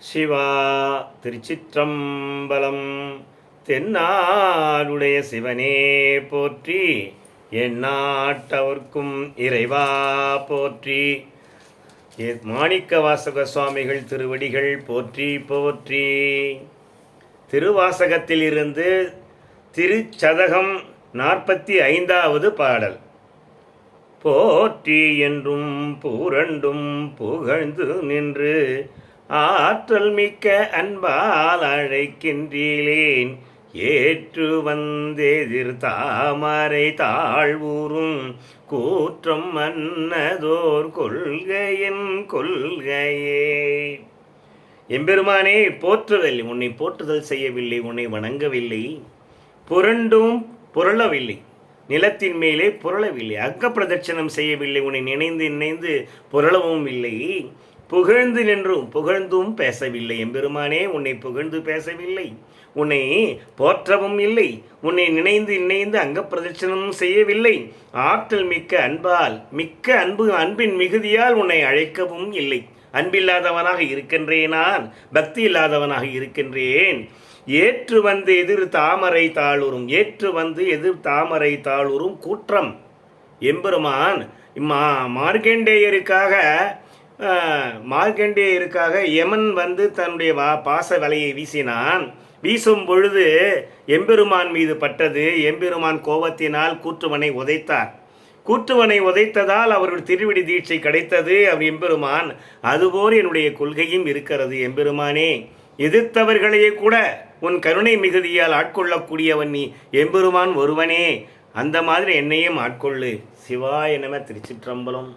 சிவா திருச்சிற்றம்பலம். தென்னாடுடைய சிவனே போற்றி, எந்நாட்டவர்க்கும் இறைவா போற்றி. மாணிக்க வாசக சுவாமிகள் திருவடிகள் போற்றி போற்றி. திருவாசகத்திலிருந்து திருச்சதகம் 45வது பாடல். போற்றி என்றும் பூரண்டும் புகழ்ந்து நின்று ஆற்றல் மிக்க அன்பால் அழைக்கின்றேன், ஏற்று வந்தெதிர் தாமரை தாழ்வுறும் கூற்றம் மன்னதோர் கொள்கையின் கொள்கையே. எம்பெருமானே, போற்றுதல், உன்னை போற்றுதல் செய்யவில்லை, உன்னை வணங்கவில்லை, புரண்டும் புரளவில்லை, நிலத்தின் மேலே புரளவில்லை, அக்க பிரதட்சணம் செய்யவில்லை, உன்னை நினைந்து புரளவும் இல்லை, புகழ்ந்து நின்றும் புகழ்ந்தும் பேசவில்லை. எம்பெருமானே, உன்னை புகழ்ந்து பேசவில்லை, உன்னை போற்றவும் இல்லை, உன்னை நினைந்து அங்க பிரதட்சணமும் செய்யவில்லை. ஆற்றல் மிக்க அன்பால், மிக்க அன்பின் மிகுதியால் உன்னை அழைக்கவும் இல்லை. அன்பில்லாதவனாக இருக்கின்றேன், நான் பக்தி இல்லாதவனாக இருக்கின்றேன். ஏற்று வந்து எதிர் தாமரை தாளுறும், ஏற்று வந்து எதிர் தாமரை தாளுறும் கூற்றம். எம்பெருமான் மார்க்கண்டேயருக்காக யமன் வந்து தன்னுடைய பாச வலையை வீசினான். வீசும் பொழுது எம்பெருமான் மீது பட்டது. எம்பெருமான் கோபத்தினால் கூற்றுவனை உதைத்தார். கூற்றுவனை உதைத்ததால் அவர்கள் திருவிடி தீட்சை கிடைத்தது. எம்பெருமான், அதுபோல் என்னுடைய கொள்கையும் இருக்கிறது. எம்பெருமானே, எதிர்த்தவர்களையே கூட உன் கருணை மிகுதியால் ஆட்கொள்ளக்கூடியவன் நீ எம்பெருமான் ஒருவனே. அந்த மாதிரி என்னையும் ஆட்கொள்ளு. சிவாய நம. திருச்சிற்றம்பலம்.